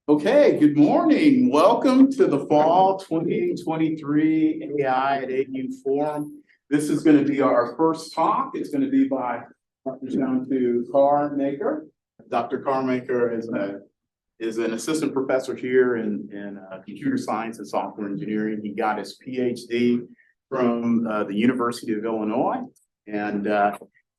Okay, good morning. Welcome to the Fall 2023 AI at AU Forum. This is going to be our first talk. It's going to be by Dr. Santu Karmaker. Dr. Karmaker is an assistant professor here in computer science and software engineering. He got his PhD from the University of Illinois, and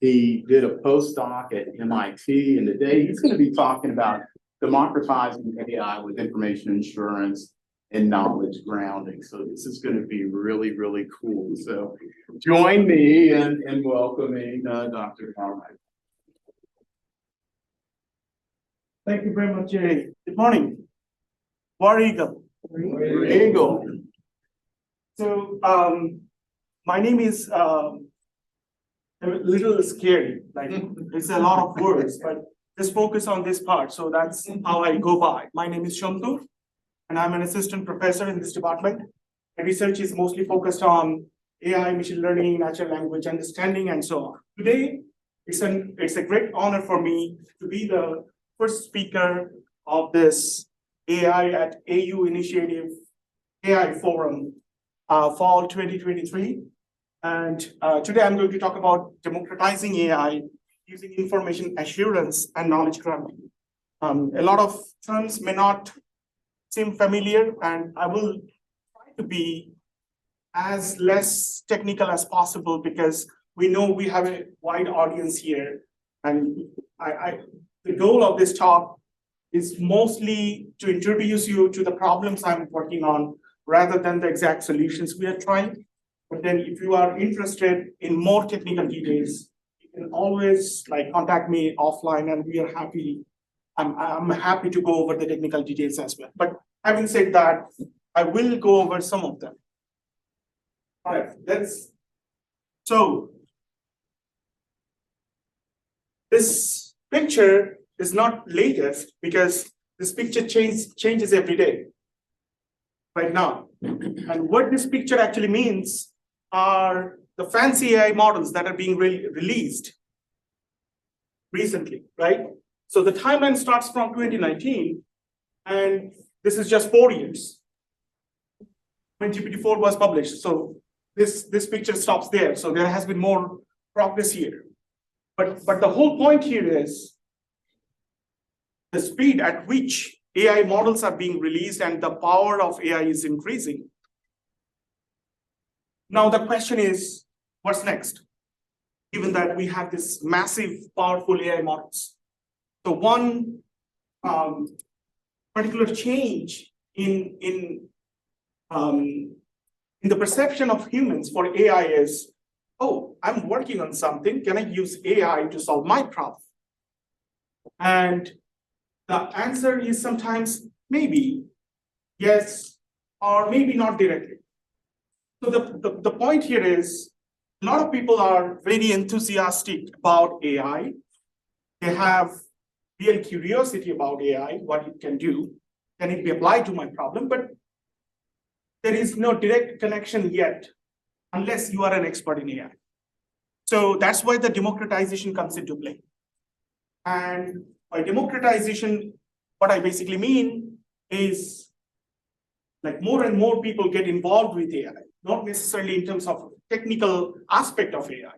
he did a postdoc at MIT. And today he's going to be talking about democratizing AI with information assurance and knowledge grounding. So this is going to be really, really cool. So join me in welcoming Dr. Karmaker. Thank you very much, Jay. Good morning. War Eagle. Eagle. So my name is a little scary. Like it's a lot of words, but just focus on this part. So that's how I go by. My name is Santu, and I'm an assistant professor in this department. My research is mostly focused on AI, machine learning, natural language understanding, and so on. Today, it's a great honor for me to be the first speaker of this AI at AU Initiative AI Forum, Fall 2023. And today I'm going to talk about democratizing AI using information assurance and knowledge grounding. A lot of terms may not seem familiar, and I will try to be as less technical as possible because we know we have a wide audience here. And the goal of this talk is mostly to introduce you to the problems I'm working on rather than the exact solutions we are trying. But then if you are interested in more technical details, you can always contact me offline, and we are happy. I'm happy to go over the technical details as well. But having said that, I will go over some of them. All right, so this picture is not latest because this picture changes every day right now. And what this picture actually means are the fancy AI models that are being released recently, right? So the timeline starts from 2019, and this is just 4 years when GPT-4 was published. So this picture stops there. So there has been more progress here. But the whole point here is the speed at which AI models are being released and the power of AI is increasing. Now the question is, what's next? Given that we have this massive, powerful AI models. So one particular change in the perception of humans for AI is, oh, I'm working on something. Can I use AI to solve my problem? And the answer is sometimes maybe yes, or maybe not directly. So the point here is a lot of people are very enthusiastic about AI. They have real curiosity about AI, what it can do. Can it be applied to my problem? But there is no direct connection yet, unless you are an expert in AI. So that's why the democratization comes into play. And by democratization, what I basically mean is more and more people get involved with AI, not necessarily in terms of technical aspect of AI,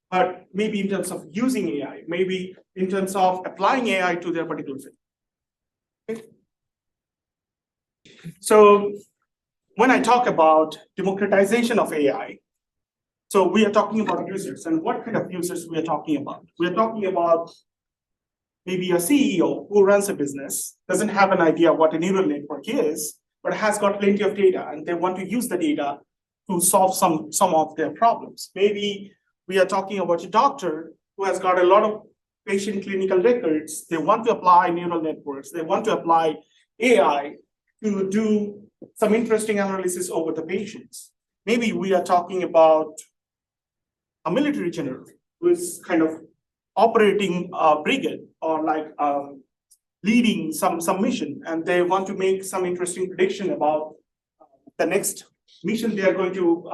but maybe in terms of using AI, maybe in terms of applying AI to their particular field. Okay. So when I talk about democratization of AI, so we are talking about users, and what kind of users we are talking about? We are talking about maybe a CEO who runs a business, doesn't have an idea what a neural network is, but has got plenty of data, and they want to use the data to solve some of their problems. Maybe we are talking about a doctor who has got a lot of patient clinical records. They want to apply neural networks. They want to apply AI to do some interesting analysis over the patients. Maybe we are talking about a military general who is kind of operating a brigade or leading some mission, and they want to make some interesting prediction about the next mission they are going to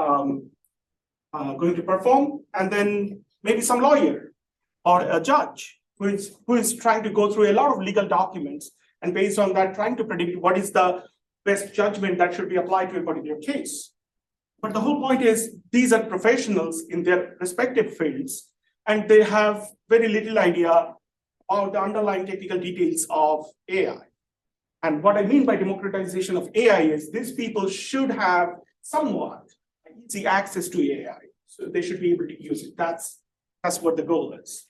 perform. And then maybe some lawyer or a judge who is trying to go through a lot of legal documents and based on that, trying to predict what is the best judgment that should be applied to a particular case. But the whole point is these are professionals in their respective fields, and they have very little idea about the underlying technical details of AI. And what I mean by democratization of AI is these people should have somewhat easy access to AI. So they should be able to use it. That's what the goal is.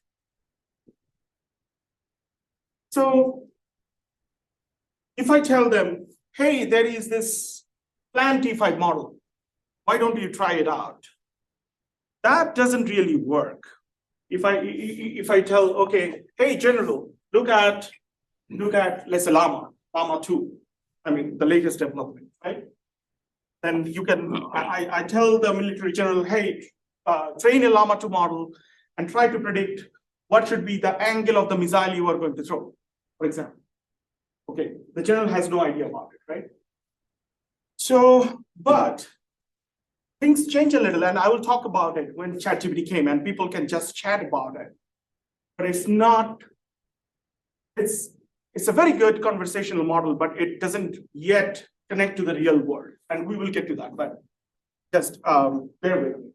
So if I tell them, hey, there is this plan-T5 model, why don't you try it out? That doesn't really work. If I tell, okay, hey, general, look at let's say Llama 2, I mean the latest development, right? Then you can, I tell the military general, hey, train a Llama 2 model and try to predict what should be the angle of the missile you are going to throw, for example. Okay, the general has no idea about it, right? So, but things change a little, and I will talk about it when ChatGPT came, and people can just chat about it. But it's not, it's a very good conversational model, but it doesn't yet connect to the real world. And we will get to that, but just bear with me.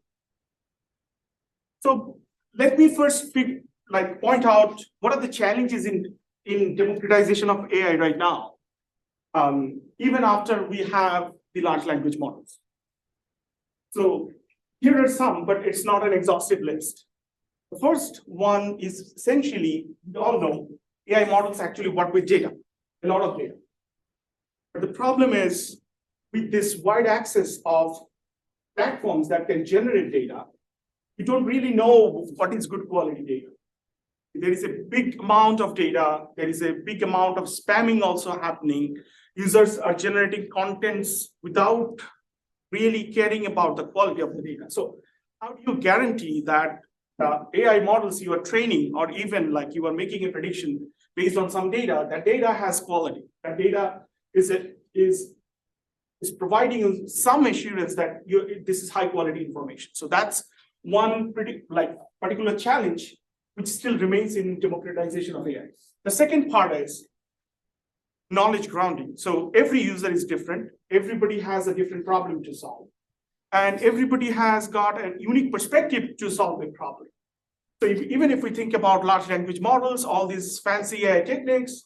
So let me first point out what are the challenges in democratization of AI right now, even after we have the large language models. So here are some, but it's not an exhaustive list. The first one is essentially, we all know, AI models actually work with data, a lot of data. But the problem is, with this wide access of platforms that can generate data, you don't really know what is good quality data. There is a big amount of data. There is a big amount of spamming also happening. Users are generating contents without really caring about the quality of the data. So how do you guarantee that the AI models you are training, or even like you are making a prediction based on some data, that data has quality, that data is providing you some assurance that this is high quality information. So that's one particular challenge which still remains in democratization of AI. The second part is knowledge grounding. So every user is different. Everybody has a different problem to solve. And everybody has got a unique perspective to solve a problem. So even if we think about large language models, all these fancy AI techniques,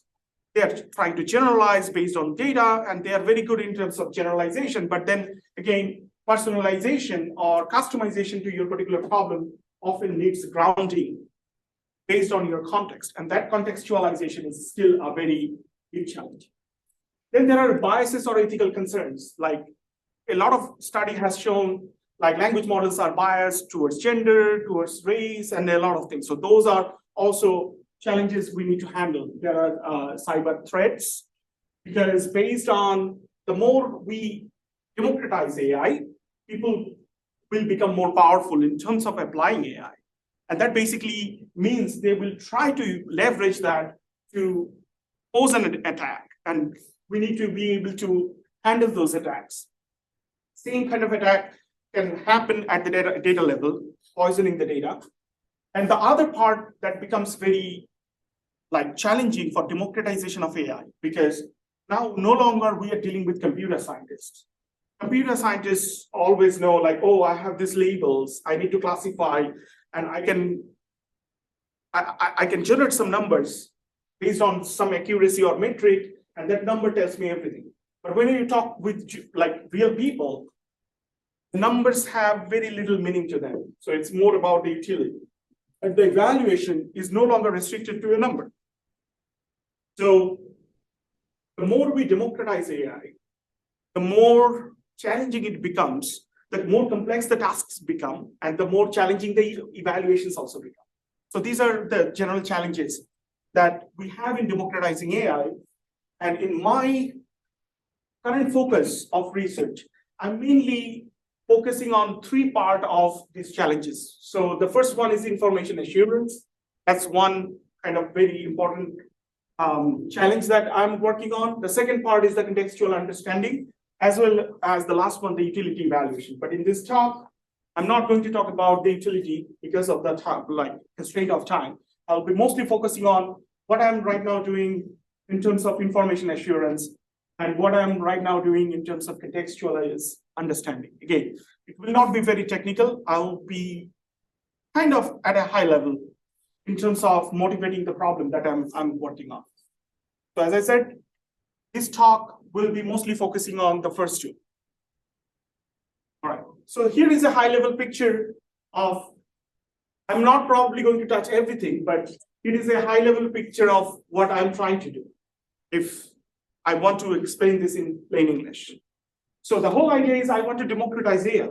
they are trying to generalize based on data, and they are very good in terms of generalization. But then again, personalization or customization to your particular problem often needs grounding based on your context. And that contextualization is still a very big challenge. Then there are biases or ethical concerns. Like a lot of study has shown, like language models are biased towards gender, towards race, and a lot of things. So those are also challenges we need to handle. There are cyber threats, because based on the more we democratize AI, people will become more powerful in terms of applying AI. And that basically means they will try to leverage that to pose an attack. And we need to be able to handle those attacks. Same kind of attack can happen at the data level, poisoning the data. And the other part that becomes very challenging for democratization of AI, because now no longer we are dealing with computer scientists. Computer scientists always know, oh, I have these labels, I need to classify, and I can generate some numbers based on some accuracy or metric, and that number tells me everything. But when you talk with real people, the numbers have very little meaning to them. So it's more about the utility. And the evaluation is no longer restricted to a number. So the more we democratize AI, the more challenging it becomes, the more complex the tasks become, and the more challenging the evaluations also become. So these are the general challenges that we have in democratizing AI. And in my current focus of research, I'm mainly focusing on three parts of these challenges. So the first one is information assurance. That's one kind of very important challenge that I'm working on. The second part is the contextual understanding, as well as the last one, the utility evaluation. But in this talk, I'm not going to talk about the utility because of the time, constraint of time. I'll be mostly focusing on what I'm right now doing in terms of information assurance, and what I'm right now doing in terms of contextualized understanding. Again, it will not be very technical. I'll be kind of at a high level in terms of motivating the problem that I'm working on. So as I said, this talk will be mostly focusing on the first two. All right, so here is a high level picture of, I'm not probably going to touch everything, but it is a high level picture of what I'm trying to do, if I want to explain this in plain English. So the whole idea is I want to democratize AI.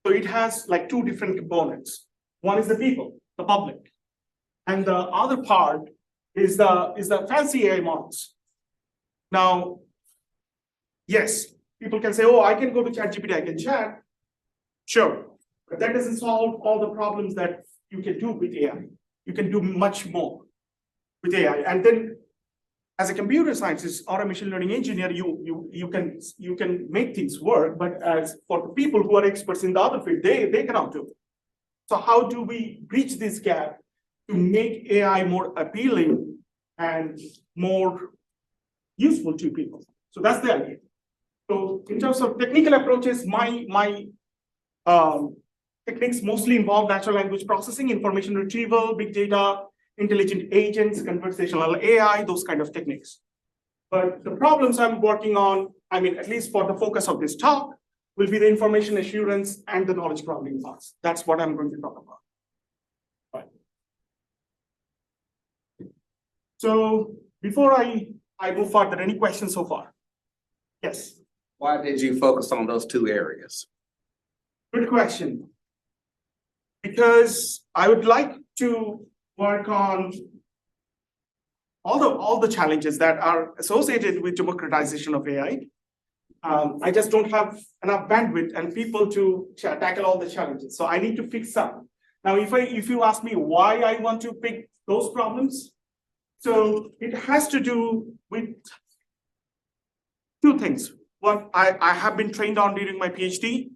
So it has like two different components. One is the people, the public. And the other part is the fancy AI models. Now, yes, people can say, oh, I can go to ChatGPT, I can chat. Sure, but that doesn't solve all the problems that you can do with AI. You can do much more with AI. And then as a computer scientist or a machine learning engineer, you can make things work, but as for the people who are experts in the other field, they cannot do it. So how do we bridge this gap to make AI more appealing and more useful to people? So that's the idea. So in terms of technical approaches, my techniques mostly involve natural language processing, information retrieval, big data, intelligent agents, conversational AI, those kind of techniques. But the problems I'm working on, I mean, at least for the focus of this talk, will be the information assurance and the knowledge grounding parts. That's what I'm going to talk about. Right. So before I move further, any questions so far? Yes. Why did you focus on those two areas? Good question. Because I would like to work on all the challenges that are associated with democratization of AI. I just don't have enough bandwidth and people to tackle all the challenges. So I need to fix some. Now, if you ask me why I want to pick those problems, so it has to do with two things. What I have been trained on during my PhD,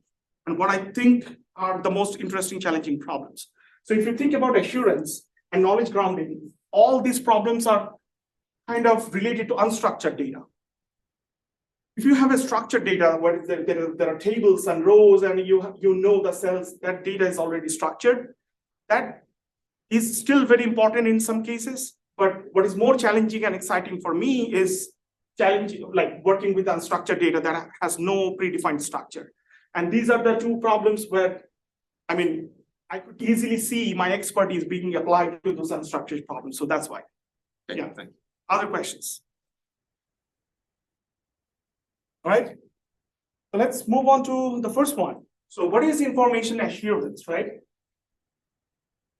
and what I think are the most interesting, challenging problems. So if you think about assurance and knowledge grounding, all these problems are kind of related to unstructured data. If you have a structured data where there are tables and rows and you know the cells, that data is already structured, that is still very important in some cases. But what is more challenging and exciting for me is like working with unstructured data that has no predefined structure. And these are the two problems where, I mean, I could easily see my expertise being applied to those unstructured problems. So that's why. Yeah. Other questions? All right. So let's move on to the first one. So what is information assurance, right?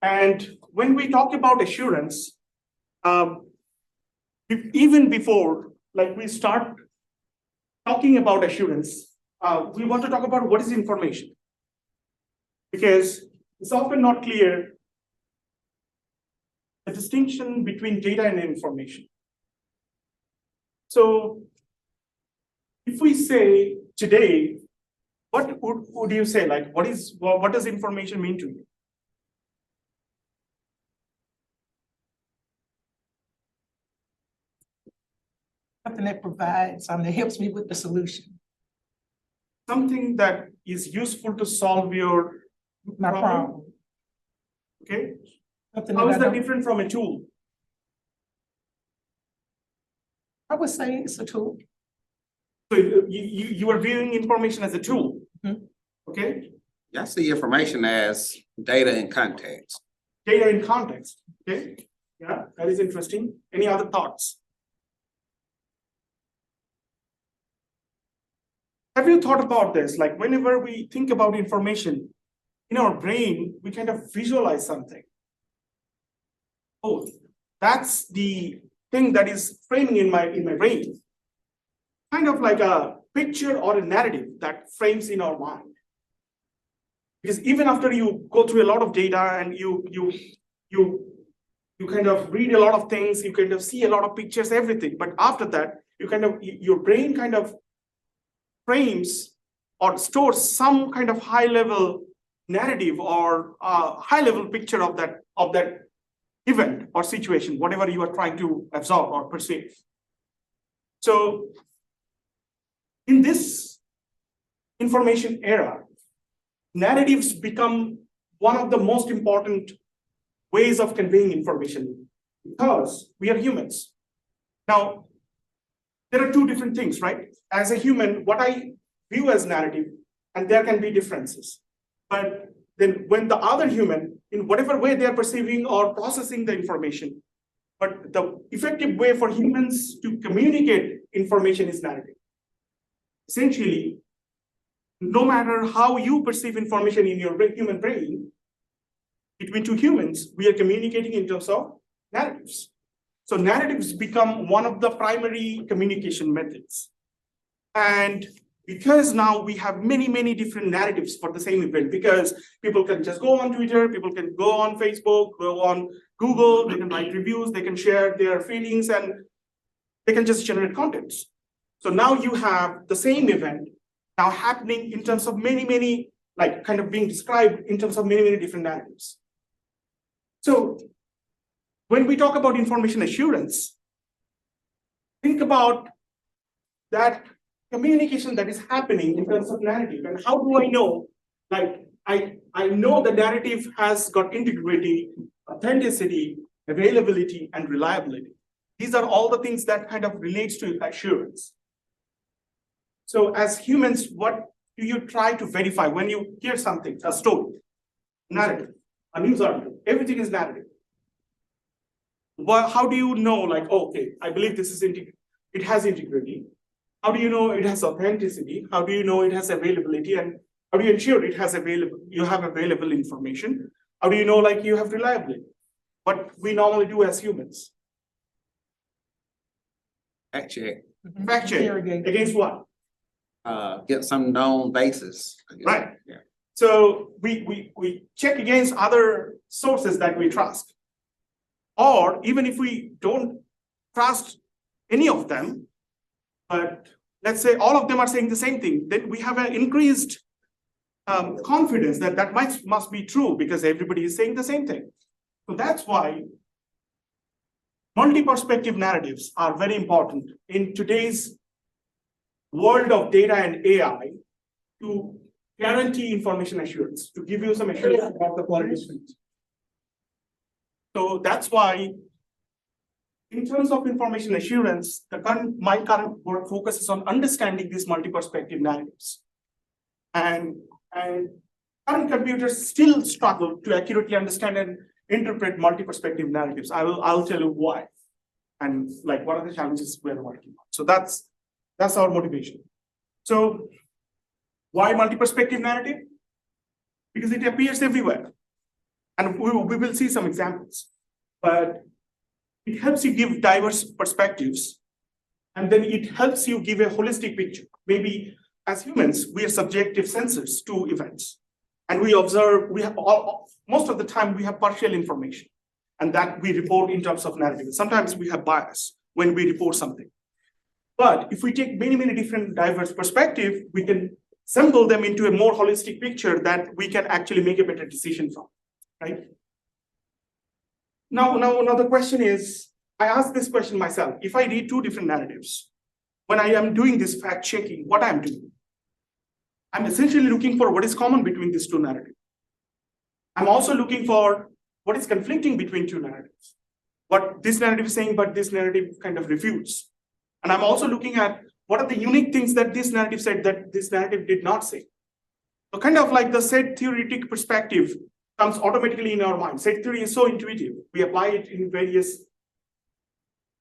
And when we talk about assurance, even before like we start talking about assurance, we want to talk about what is information. Because it's often not clear the distinction between data and information. So if we say today, what would you say? Like, what does information mean to you? Something that provides, something that helps me with the solution. Something that is useful to solve your My problem. Okay. Something How is I that don't- different from a tool? I would say it's a tool. So you are viewing information as a tool. Mhm. Okay. I see information as data in context. Data in context. Okay. Yeah, that is interesting. Any other thoughts? Have you thought about this? Like whenever we think about information in our brain, we kind of visualize something. Oh, that's the thing that is framing in my brain. Kind of like a picture or a narrative that frames in our mind. Because even after you go through a lot of data and you kind of read a lot of things, you kind of see a lot of pictures, everything. But after that, your brain kind of frames or stores some kind of high level narrative or high level picture of that event or situation, whatever you are trying to absorb or perceive. So in this information era, narratives become one of the most important ways of conveying information because we are humans. Now, there are two different things, right? As a human, what I view as narrative, and there can be differences. But then when the other human, in whatever way they are perceiving or processing the information, but the effective way for humans to communicate information is narrative. Essentially, no matter how you perceive information in your human brain, between two humans, we are communicating in terms of narratives. So narratives become one of the primary communication methods. And because now we have many, many different narratives for the same event, because people can just go on Twitter, people can go on Facebook, go on Google, they can write reviews, they can share their feelings, and they can just generate contents. So now you have the same event now happening in terms of many, many, like kind of being described in terms of many, many different narratives. So when we talk about information assurance, think about that communication that is happening in terms of narrative. And how do I know? Like, I know the narrative has got integrity, authenticity, availability, and reliability. These are all the things that kind of relates to assurance. So as humans, what do you try to verify when you hear something, a story, narrative, a news article? Everything is narrative. Well, how do you know, like, oh, okay, I believe this is it has integrity. How do you know it has authenticity? How do you know it has availability? And how do you ensure it has you have available information? How do you know, like, you have reliability? What we normally do as humans. Fact check, Fact check. Interrogate. Against what? get some known basis. I guess. Right. Yeah. So we check against other sources that we trust. Or even if we don't trust any of them, but let's say all of them are saying the same thing, then we have an increased confidence that that must be true because everybody is saying the same thing. So that's why multi-perspective narratives are very important in today's world of data and AI to guarantee information assurance, to give you some assurance about the quality of things. So that's why, in terms of information assurance, my current work focuses on understanding these multi-perspective narratives. And current computers still struggle to accurately understand and interpret multi-perspective narratives. I'll tell you why, and like what are the challenges we're working on. So that's our motivation. So why multi-perspective narrative? Because it appears everywhere. And we will see some examples, but it helps you give diverse perspectives. And then it helps you give a holistic picture. Maybe as humans, we are subjective sensors to events. And we observe, most of the time we have partial information and that we report in terms of narrative. Sometimes we have bias when we report something. But if we take many, many different diverse perspectives, we can assemble them into a more holistic picture that we can actually make a better decision from, right? Now the question is, I ask this question myself. If I read two different narratives, when I am doing this fact checking, what I'm doing? I'm essentially looking for what is common between these two narratives. I'm also looking for what is conflicting between two narratives. What this narrative is saying, but this narrative kind of refutes. And I'm also looking at what are the unique things that this narrative said that this narrative did not say. So kind of like the set theoretic perspective comes automatically in our mind. Set theory is so intuitive. We apply it in various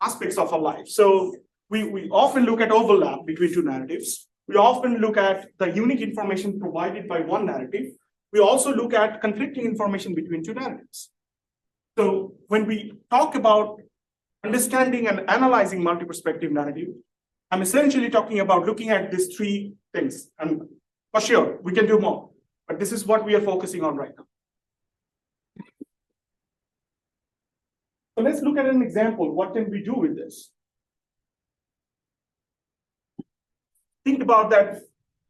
aspects of our life. So we often look at overlap between two narratives. We often look at the unique information provided by one narrative. We also look at conflicting information between two narratives. So when we talk about understanding and analyzing multi-perspective narrative, I'm essentially talking about looking at these three things. And for sure, we can do more, but this is what we are focusing on right now. So let's look at an example. What can we do with this? Think about that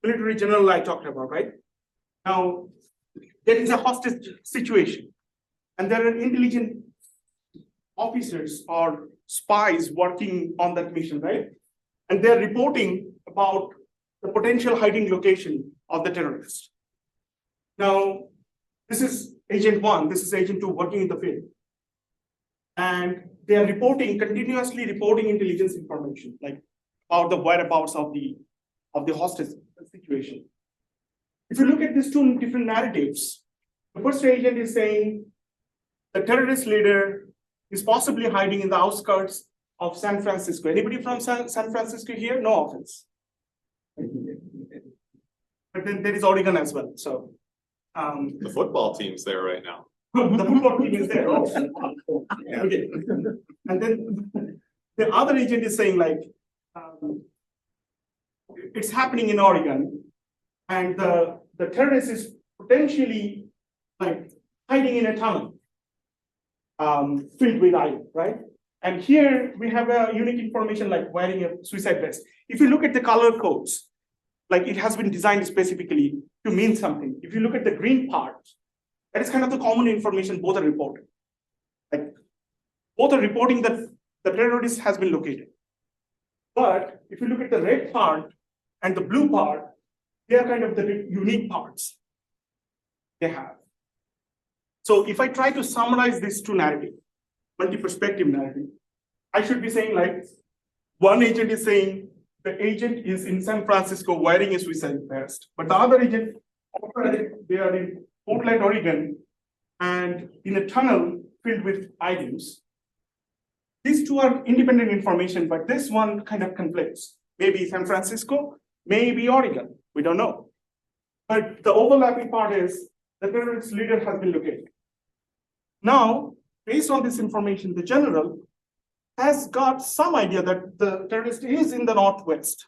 military general I talked about, right? Now, there is a hostage situation, and there are intelligent officers or spies working on that mission, right? and they're reporting about the potential hiding location of the terrorist. Now, this is agent one, this is agent two working in the field. And they are continuously reporting intelligence information, like about the whereabouts of the hostage situation. If you look at these two different narratives, the first agent is saying the terrorist leader is possibly hiding in the outskirts of San Francisco. Anybody from San Francisco here? No offense. But then there is Oregon as well. So The football team's there right now. the football team is there. Okay. And then the other agent is saying like, it's happening in Oregon, and the terrorist is potentially like hiding in a tunnel filled with iron, right? And here we have a unique information like wearing a suicide vest. If you look at the color codes, like it has been designed specifically to mean something. If you look at the green part, that is kind of the common information both are reporting. Like both are reporting that the terrorist has been located. But if you look at the red part and the blue part, they are kind of the unique parts they have. So if I try to summarize these two narratives, multi-perspective narrative, I should be saying like, one agent is saying the agent is in San Francisco wearing a suicide vest, but the other agent, they are in Portland, Oregon, and in a tunnel filled with items. These two are independent information, but this one kind of conflicts. Maybe San Francisco, maybe Oregon, we don't know. But the overlapping part is the terrorist leader has been located. Now, based on this information, the general has got some idea that the terrorist is in the Northwest,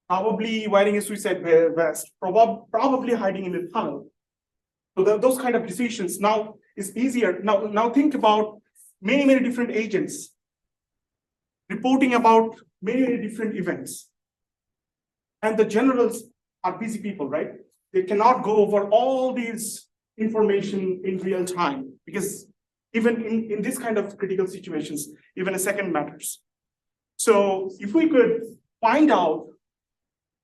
probably wearing a suicide vest, probably hiding in a tunnel. So those kind of decisions now is easier. Now think about many different agents reporting about many different events. And the generals are busy people, right? They cannot go over all these information in real time, because even in this kind of critical situations, even a second matters. So if we could find out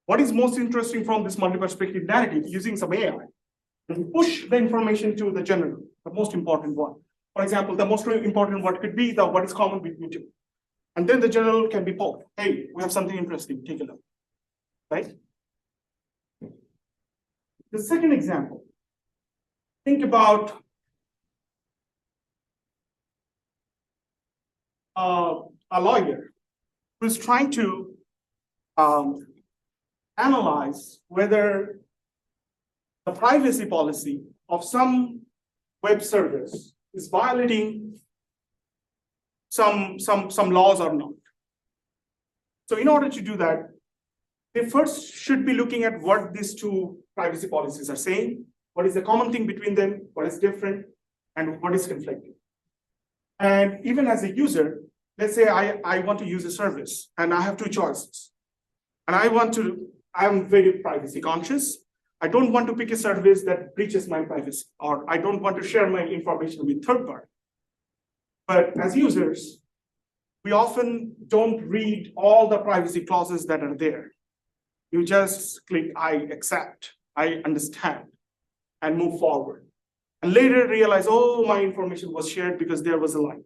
what is most interesting from this multi-perspective narrative using some AI, and push the information to the general, the most important one. For example, the most important one could be what is common between two. And then the general can be told, hey, we have something interesting, take a look, right? The second example, think about a lawyer who's trying to analyze whether the privacy policy of some web service is violating some laws or not. So in order to do that, they first should be looking at what these two privacy policies are saying, what is the common thing between them, what is different, and what is conflicting. And even as a user, let's say I want to use a service and I have two choices. And I'm very privacy conscious. I don't want to pick a service that breaches my privacy, or I don't want to share my information with third party. But as users, we often don't read all the privacy clauses that are there. You just click, I accept, I understand, and move forward. And later realize, oh, my information was shared because there was a line.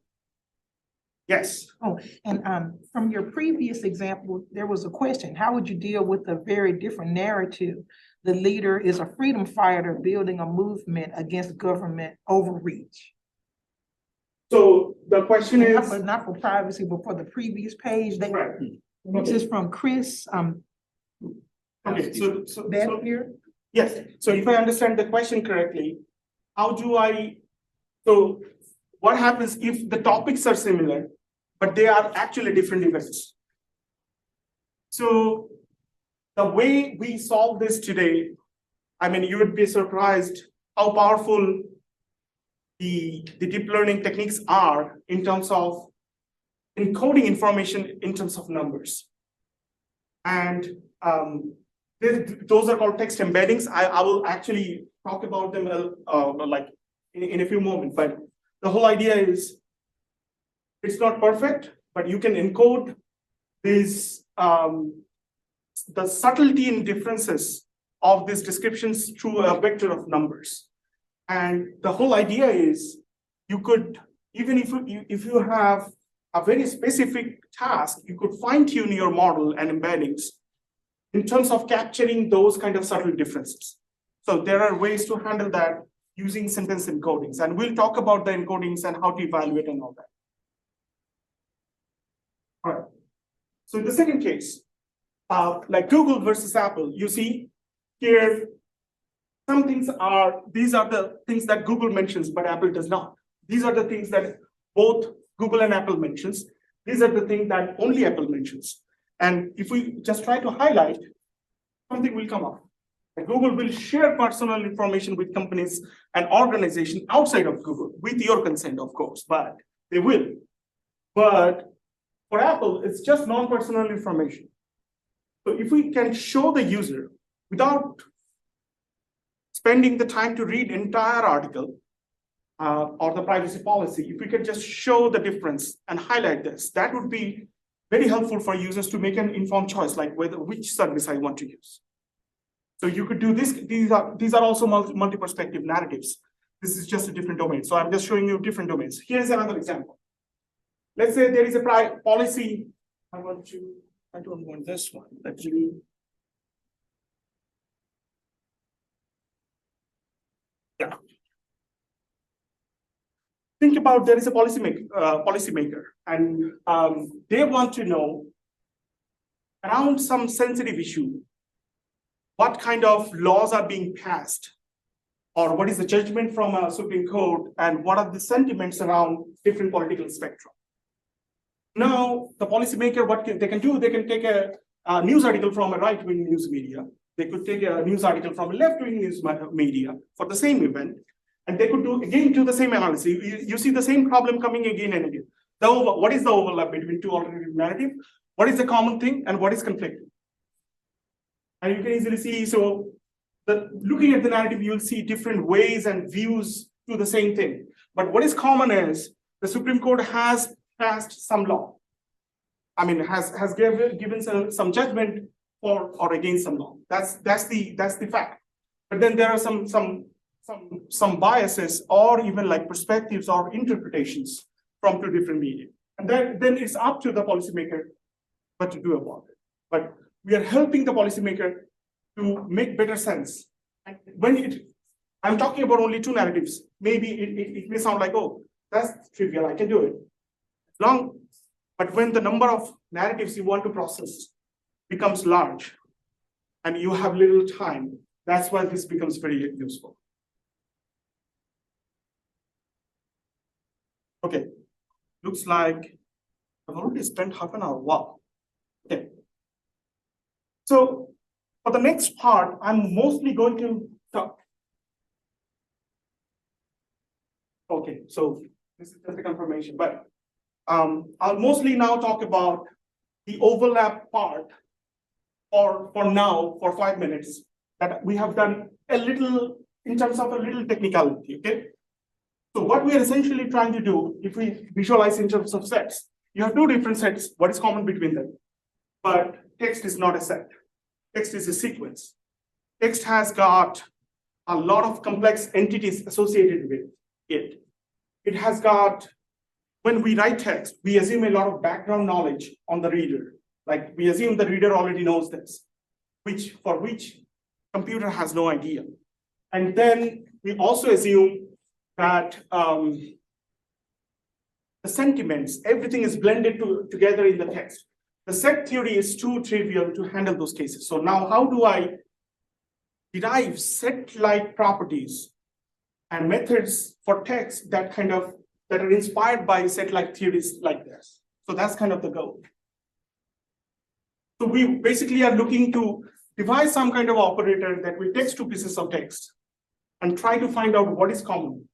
Yes. Oh, and from your previous example, there was a question. How would you deal with a very different narrative? The leader is a freedom fighter building a movement against government overreach. So the question is, Not for privacy, but for the previous page, right. which is from Chris. Okay, so That here. yes. So if I understand the question correctly, so what happens if the topics are similar, but they are actually different events? So the way we solve this today, I mean, you would be surprised how powerful the deep learning techniques are in terms of encoding information in terms of numbers. And those are called text embeddings. I will actually talk about them like in a few moments, but the whole idea is it's not perfect, but you can encode these the subtlety in differences of these descriptions through a vector of numbers. And the whole idea is you could, even if you have a very specific task, you could fine tune your model and embeddings in terms of capturing those kind of subtle differences. So there are ways to handle that using sentence encodings, and we'll talk about the encodings and how to evaluate and all that. All right. So in the second case, like Google versus Apple, you see here, some things are, these are the things that Google mentions, but Apple does not. These are the things that both Google and Apple mentions. These are the things that only Apple mentions. And if we just try to highlight, something will come up. And Google will share personal information with companies and organizations outside of Google, with your consent, of course, but they will. But for Apple, it's just non-personal information. So if we can show the user without spending the time to read entire article or the privacy policy, if we can just show the difference and highlight this, that would be very helpful for users to make an informed choice, like which service I want to use. So you could do this. These are also multi-perspective narratives. This is just a different domain. So I'm just showing you different domains. Here's another example. Let's say there is a policy. I don't want this one. Yeah. Think about there is a policymaker, and they want to know around some sensitive issue, what kind of laws are being passed, or what is the judgment from a Supreme Court, and what are the sentiments around different political spectrum. Now, the policymaker, they can do, they can take a news article from a right-wing news media. They could take a news article from a left-wing news media for the same event, and they could do the same analysis. You see the same problem coming again and again. What is the overlap between two alternative narratives? What is the common thing, and what is conflicting? And you can easily see, so looking at the narrative, you'll see different ways and views to the same thing. But what is common is the Supreme Court has passed some law. I mean, has given some judgment for or against some law. That's the fact. But then there are some biases or even like perspectives or interpretations from two different media. And then it's up to the policymaker what to do about it. But we are helping the policymaker to make better sense. And when I'm talking about only two narratives, maybe it may sound like, oh, that's trivial, I can do it. But when the number of narratives you want to process becomes large and you have little time, that's why this becomes very useful. Okay, looks like I've already spent half an hour. Wow. Okay. So for the next part, I'm mostly going to talk. Okay, so this is just a confirmation, but I'll mostly now talk about the overlap part for now, for 5 minutes, that we have done a little in terms of a little technicality, okay? So what we are essentially trying to do, if we visualize in terms of sets, you have two different sets, what is common between them? But text is not a set. Text is a sequence. Text has got a lot of complex entities associated with it. It has got, when we write text, we assume a lot of background knowledge on the reader. Like we assume the reader already knows this, for which computer has no idea. And then we also assume that the sentiments, everything is blended together in the text. The set theory is too trivial to handle those cases. So now how do I derive set-like properties and methods for text that are inspired by set-like theories like this? So that's kind of the goal. So we basically are looking to devise some kind of operator that will take two pieces of text and try to find out what is common.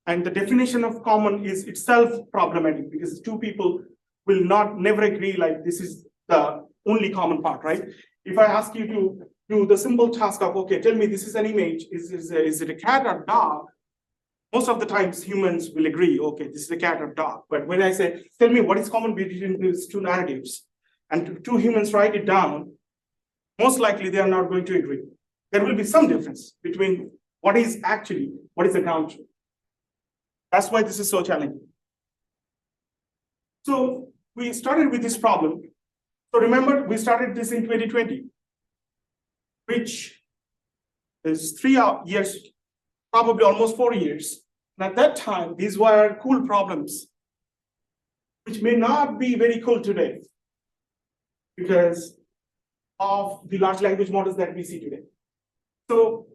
And the definition of common is itself problematic because two people will never agree like this is the only common part, right? If I ask you to do the simple task of, okay, tell me this is an image, is it a cat or dog? Most of the times humans will agree, okay, this is a cat or dog. But when I say, tell me what is common between these two narratives, and two humans write it down, most likely they are not going to agree. There will be some difference between what is the ground truth. That's why this is so challenging. So we started with this problem. So remember, we started this in 2020, which is 3 years, probably almost 4 years. And at that time, these were cool problems, which may not be very cool today because of the large language models that we see today. So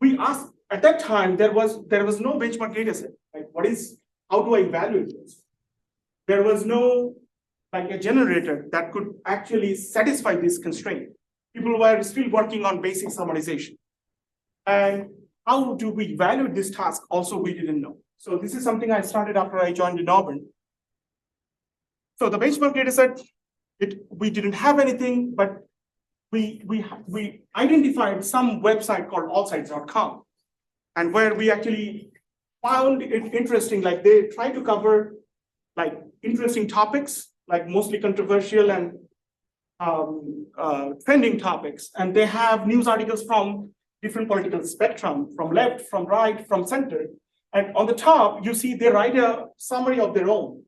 we asked, at that time, there was no benchmark data set. Like, how do I evaluate this? There was no like a generator that could actually satisfy this constraint. People were still working on basic summarization. And how do we evaluate this task? Also, we didn't know. So this is something I started after I joined in Auburn. So the benchmark data set, we didn't have anything, but we identified some website called allsites.com, and where we actually found it interesting. Like, they try to cover like interesting topics, like mostly controversial and trending topics. And they have news articles from different political spectrum, from left, from right, from center. And on the top, you see they write a summary of their own.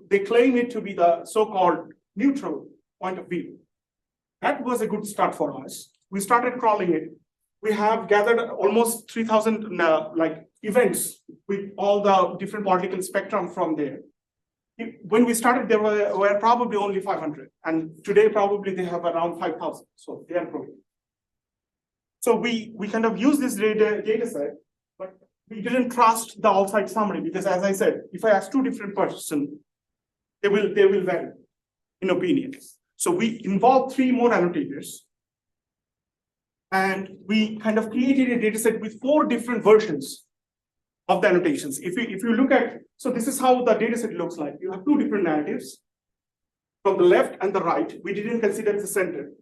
They claim it to be the so-called neutral point of view. That was a good start for us. We started crawling it. We have gathered almost 3,000 like events with all the different political spectrum from there. When we started, there were probably only 500, and today probably they have around 5,000. So they are growing. So we kind of use this data set, but we didn't trust the all-site summary because, as I said, if I ask two different persons, they will vary in opinions. So we involved 3 more annotators, and we kind of created a data set with 4 different versions of the annotations. If you look at, so this is how the data set looks like. You have 2 different narratives from the left and the right. We didn't consider the center.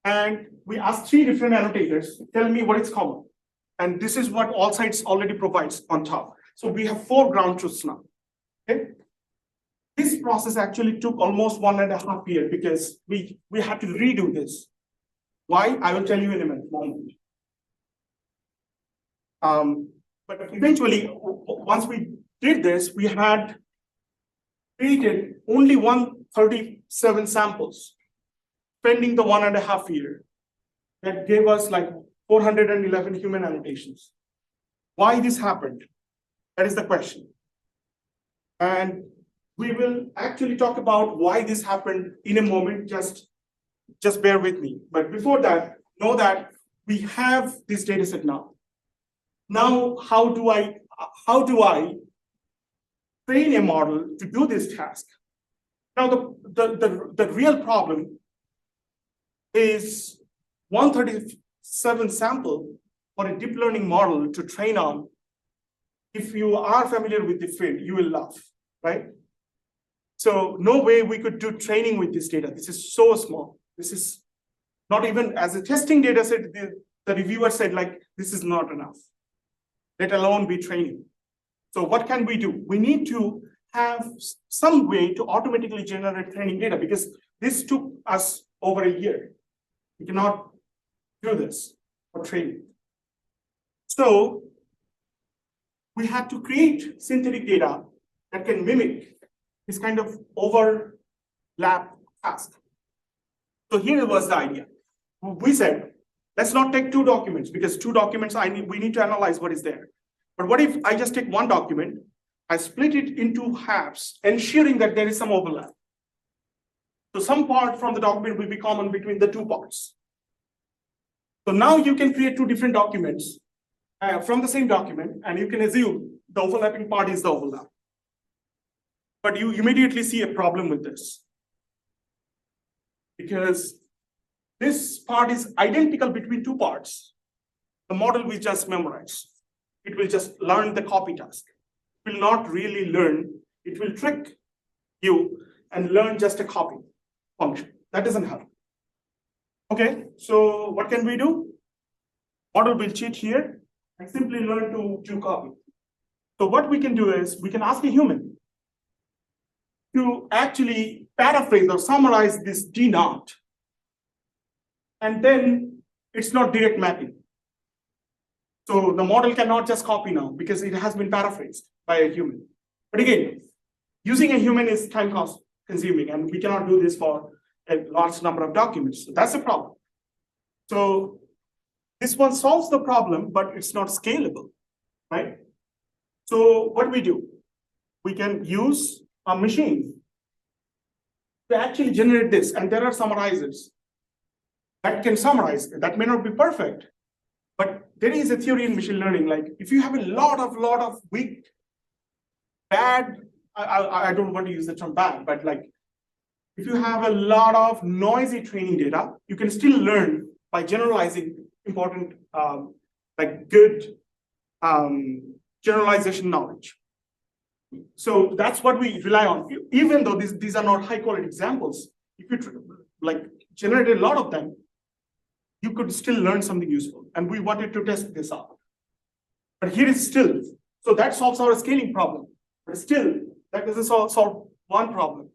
And we asked 3 different annotators, tell me what is common. And this is what all sites already provides on top. So we have 4 ground truths now. Okay. This process actually took almost 1.5 years because we had to redo this. Why? I will tell you in a moment. But eventually, once we did this, we had created only 137 samples, spending the 1.5 years. That gave us like 411 human annotations. Why this happened? That is the question. And we will actually talk about why this happened in a moment. Just bear with me. But before that, know that we have this data set now. Now, how do I train a model to do this task? Now, the real problem is 137 sample for a deep learning model to train on. If you are familiar with the field, you will laugh, right? So no way we could do training with this data. This is so small. This is not even as a testing data set, the reviewer said, like, this is not enough, let alone be training. So what can we do? We need to have some way to automatically generate training data because this took us over a year. We cannot do this for training. So we had to create synthetic data that can mimic this kind of overlap task. So here was the idea. We said, let's not take 2 documents because 2 documents we need to analyze what is there. But what if I just take 1 document, I split it into halves, ensuring that there is some overlap. So some part from the document will be common between the 2 parts. So now you can create 2 different documents from the same document, and you can assume the overlapping part is the overlap. But you immediately see a problem with this, because this part is identical between 2 parts. The model we just memorized, it will just learn the copy task. It will not really learn, it will trick you and learn just a copy function. That doesn't help. Okay, so what can we do? Model will cheat here and simply learn to copy. So what we can do is we can ask a human to actually paraphrase or summarize this D naught. And then it's not direct mapping. So the model cannot just copy now because it has been paraphrased by a human. But again, using a human is time cost consuming, and we cannot do this for a large number of documents. So that's a problem. So this one solves the problem, but it's not scalable, right? So what do? We can use a machine to actually generate this, and there are summarizers that can summarize. That may not be perfect, but there is a theory in machine learning. Like if you have a lot of weak, bad, I don't want to use the term bad, but like if you have a lot of noisy training data, you can still learn by generalizing important, like good generalization knowledge. So that's what we rely on. Even though these are not high quality examples, if you like generate a lot of them, you could still learn something useful. And we wanted to test this out. But here is still, so that solves our scaling problem. But still, that doesn't solve one problem,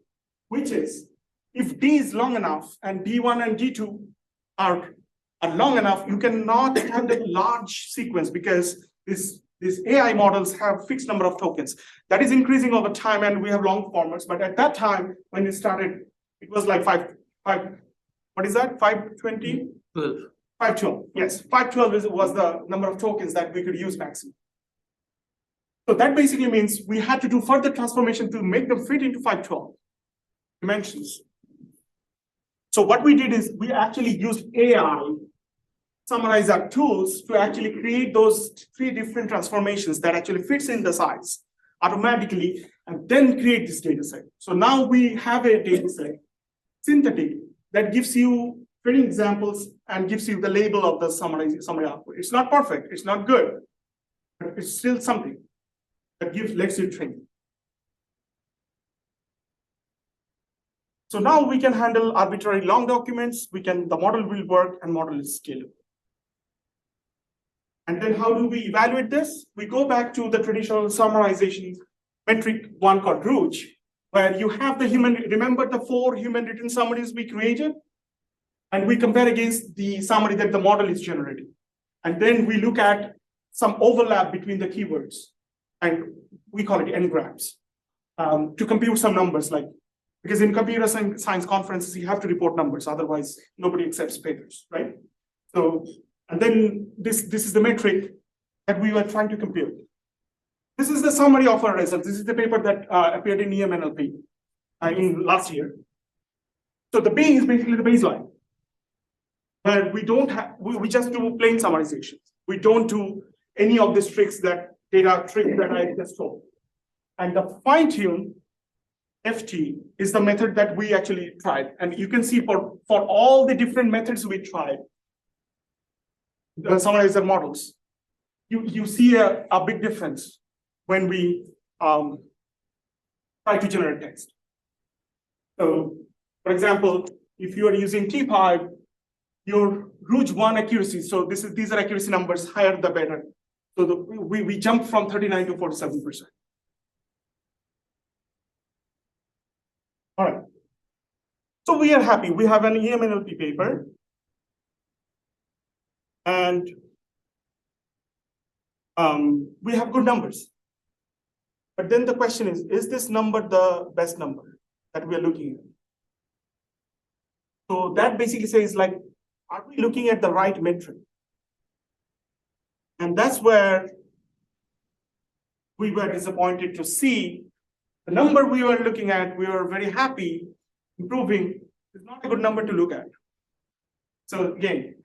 which is if D is long enough and D1 and D2 are long enough, you cannot handle large sequence because these AI models have fixed number of tokens. That is increasing over time, and we have long formats. But at that time, when it started, it was like what is that? 520? 512. Yes, 512 was the number of tokens that we could use maximum. So that basically means we had to do further transformation to make them fit into 512 dimensions. So what we did is we actually used AI summarizer tools to actually create those 3 different transformations that actually fits in the size automatically, and then create this data set. So now we have a data set, synthetic, that gives you training examples and gives you the label of the summary output. It's not perfect, it's not good, but it's still something that lets you train. So now we can handle arbitrary long documents. The model will work, and model is scalable. And then how do we evaluate this? We go back to the traditional summarization metric one called Rouge, where you have the human, remember the 4 human written summaries we created? And we compare against the summary that the model is generating. And then we look at some overlap between the keywords, and we call it n-grams, to compute some numbers, like, because in computer science conferences, you have to report numbers, otherwise nobody accepts papers, right? So, and then this is the metric that we were trying to compute. This is the summary of our results. This is the paper that appeared in EMNLP in last year. So the B is basically the baseline, where we don't have, we just do plain summarizations. We don't do any of these tricks that I just told. And the fine-tune FT is the method that we actually tried. And you can see for all the different methods we tried, the summarizer models, you see a big difference when we try to generate text. So, for example, if you are using T5, your Rouge 1 accuracy, so these are accuracy numbers, higher the better. So we jumped from 39 to 47%. All right. So we are happy. We have an EMNLP paper. And we have good numbers. But then the question is this number the best number that we are looking at? So that basically says, like, are we looking at the right metric? And that's where we were disappointed to see the number we were looking at, we were very happy improving, is not a good number to look at. So again,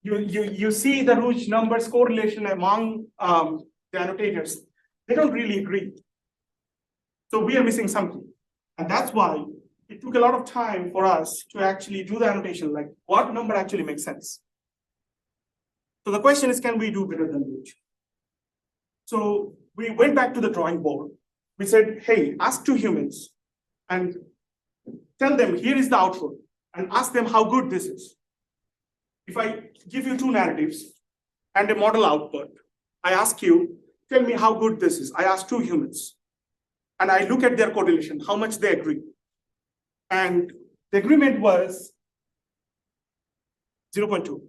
you see the Rouge numbers correlation among the annotators. They don't really agree. So we are missing something. And that's why it took a lot of time for us to actually do the annotation, like what number actually makes sense. So the question is, can we do better than Rouge? So we went back to the drawing board. We said, hey, ask 2 humans and tell them, here is the output, and ask them how good this is. If I give you 2 narratives and a model output, I ask you, tell me how good this is. I ask 2 humans. And I look at their correlation, how much they agree. And the agreement was 0.2.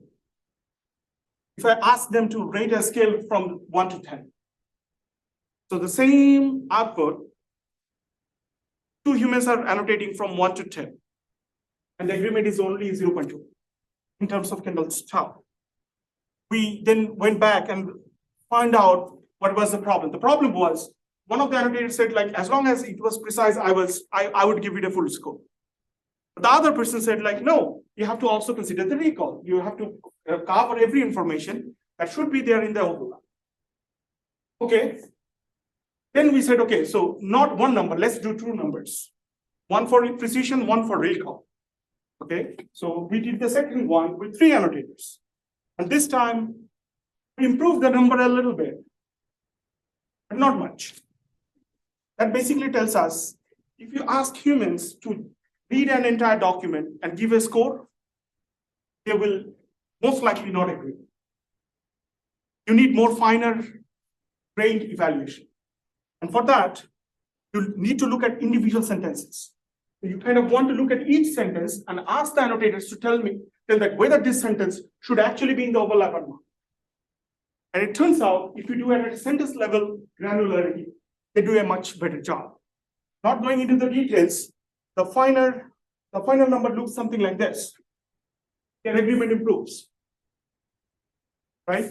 If I ask them to rate a scale from 1 to 10, so the same output, two humans are annotating from 1 to 10, and the agreement is only 0.2 in terms of Kendall's tau. We then went back and found out what was the problem. The problem was one of the annotators said, like, as long as it was precise, I would give it a full score. But the other person said, like, no, you have to also consider the recall. You have to cover every information that should be there in the overlap. Okay. Then we said, okay, so not one number, let's do two numbers. One for precision, one for recall. Okay, so we did the second one with 3 annotators. And this time, we improved the number a little bit, but not much. That basically tells us, if you ask humans to read an entire document and give a score, they will most likely not agree. You need more finer grained evaluation. And for that, you need to look at individual sentences. You kind of want to look at each sentence and ask the annotators to tell that whether this sentence should actually be in the overlap or not. And it turns out, if you do it at a sentence level granularity, they do a much better job. Not going into the details, the final number looks something like this. Their agreement improves, right?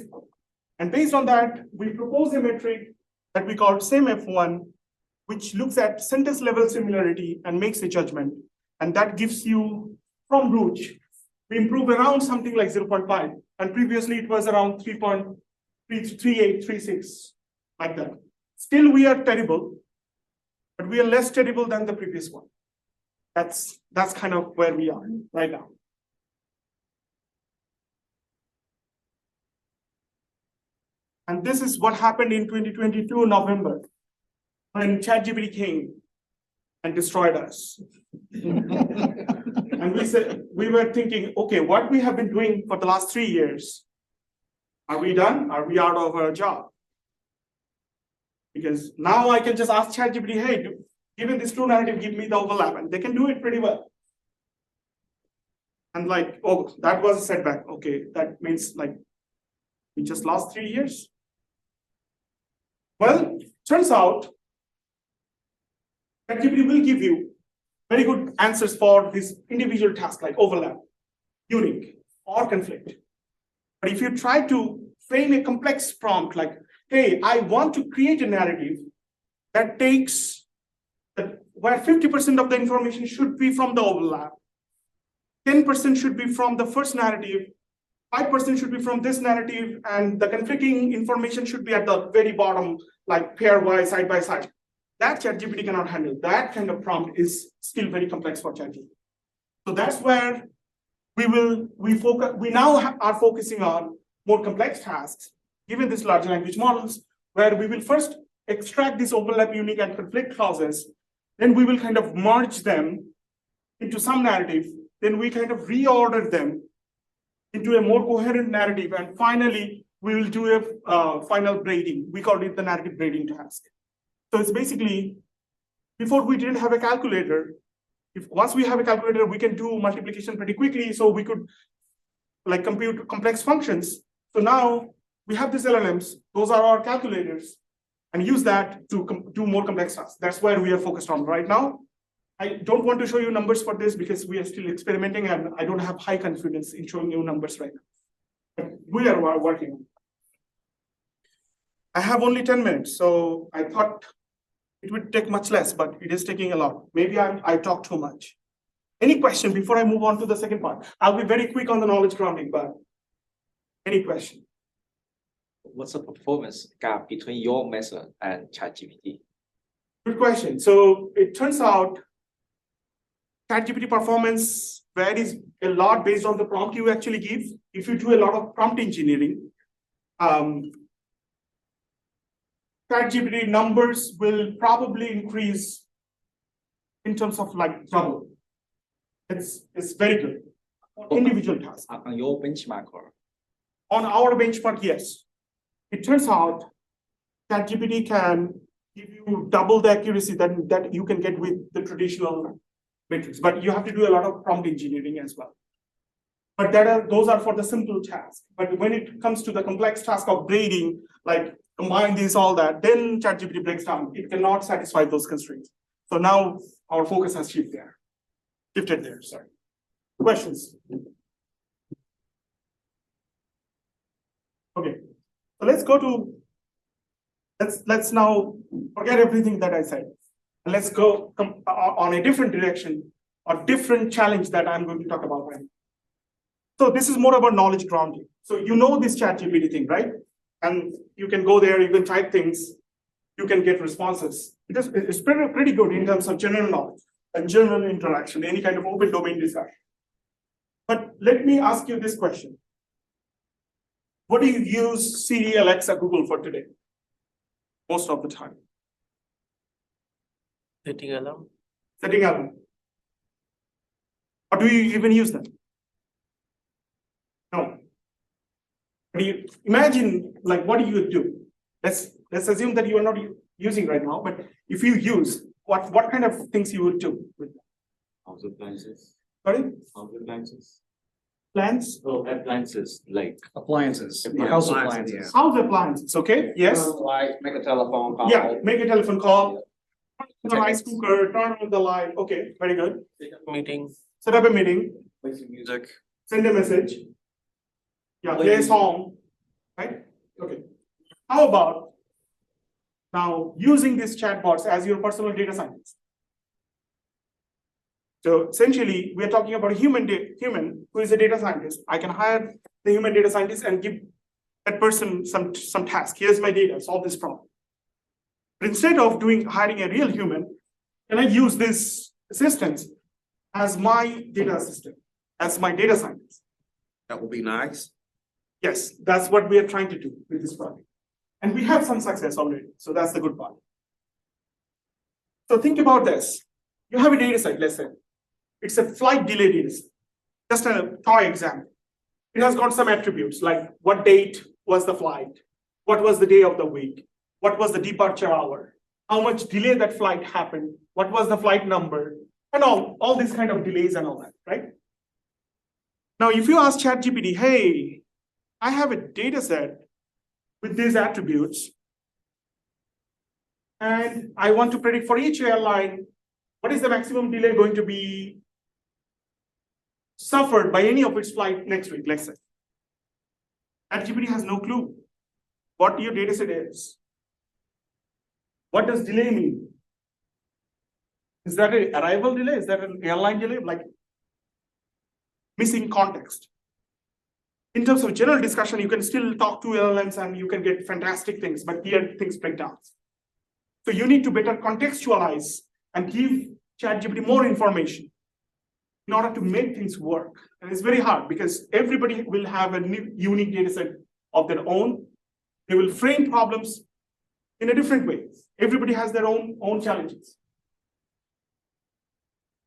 And based on that, we propose a metric that we call SameF1, which looks at sentence level similarity and makes a judgment. And that gives you, from Rouge, we improve around something like 0.5. And previously it was around 3.38, 36, like that. Still we are terrible, but we are less terrible than the previous one. That's kind of where we are right now. And this is what happened in 2022 November, when ChatGPT came and destroyed us. And we were thinking, okay, what we have been doing for the last 3 years, are we done? Are we out of our job? Because now I can just ask ChatGPT, hey, given this true narrative, give me the overlap, and they can do it pretty well. And like, oh, that was a setback. Okay, that means like we just lost 3 years. Well, turns out ChatGPT will give you very good answers for this individual task like overlap, unique, or conflict. But if you try to frame a complex prompt like, hey, I want to create a narrative that takes where 50% of the information should be from the overlap, 10% should be from the first narrative, 5% should be from this narrative, and the conflicting information should be at the very bottom, like pairwise, side by side. That ChatGPT cannot handle. That kind of prompt is still very complex for ChatGPT. So that's where we now are focusing on more complex tasks, given these large language models, where we will first extract these overlap, unique, and conflict clauses. Then we will kind of merge them into some narrative. Then we kind of reorder them into a more coherent narrative. And finally, we will do a final braiding. We call it the narrative braiding task. So it's basically, before we didn't have a calculator. Once we have a calculator, we can do multiplication pretty quickly. So we could like compute complex functions. So now we have these LLMs. Those are our calculators. And use that to do more complex tasks. That's where we are focused on right now. I don't want to show you numbers for this because we are still experimenting and I don't have high confidence in showing you numbers right now. But we are working on it. I have only 10 minutes, so I thought it would take much less, but it is taking a lot. Maybe I talk too much. Any question before I move on to the second part? I'll be very quick on the knowledge grounding, but any question? What's the performance gap between your method and ChatGPT? Good question. So it turns out ChatGPT performance varies a lot based on the prompt you actually give. If you do a lot of prompt engineering, ChatGPT numbers will probably increase in terms of like double. It's very good on individual tasks. On your benchmark or? On our benchmark, yes. It turns out ChatGPT can give you double the accuracy that you can get with the traditional matrix, but you have to do a lot of prompt engineering as well. But those are for the simple tasks. But when it comes to the complex task of grading, like combine this, all that, then ChatGPT breaks down. It cannot satisfy those constraints. So now our focus has shifted there, sorry. Questions? Okay, so let's go to, let's now forget everything that I said. And let's go on a different direction or different challenge that I'm going to talk about right now. So this is more about knowledge grounding. So you know this ChatGPT thing, right? And you can go there, you can type things, you can get responses. It's pretty good in terms of general knowledge and general interaction, any kind of open domain discussion. But let me ask you this question. What do you use Siri, Alexa, Google for today? Most of the time. Setting alarm. Setting alarm. Or do you even use them? No. But you imagine, like, what do you do? Let's assume that you are not using right now, but if you use, what kind of things you would do with them? House appliances. Sorry? House appliances. Plans? Oh, appliances like. Appliances. Yeah, House appliances, appliances. House appliances, okay? Yes? Like, make a telephone call. Yeah, make a telephone call, turn on the rice cooker, turn on the light. Okay, very good. Meeting. Set up a meeting, Play some music. send a message. Yeah, play a song, right? Okay. How about now using these chatbots as your personal data scientist? So essentially, we are talking about a human who is a data scientist. I can hire the human data scientist and give that person some task. Here's my data, solve this problem. But instead of hiring a real human, can I use this assistant as my data assistant, as my data scientist? That would be nice. Yes, that's what we are trying to do with this project. And we have some success already, so that's the good part. So think about this. You have a data set, let's say. It's a flight delay data set. Just a toy example. It has got some attributes like what date was the flight, what was the day of the week, what was the departure hour, how much delay that flight happened, what was the flight number, and all these kind of delays and all that, right? Now, if you ask ChatGPT, hey, I have a data set with these attributes, and I want to predict for each airline, what is the maximum delay going to be suffered by any of its flight next week, let's say. ChatGPT has no clue what your data set is. What does delay mean? Is that an arrival delay? Is that an airline delay? Like missing context. In terms of general discussion, you can still talk to LLMs and you can get fantastic things, but here things break down. So you need to better contextualize and give ChatGPT more information in order to make things work. And it's very hard because everybody will have a unique data set of their own. They will frame problems in a different way. Everybody has their own challenges.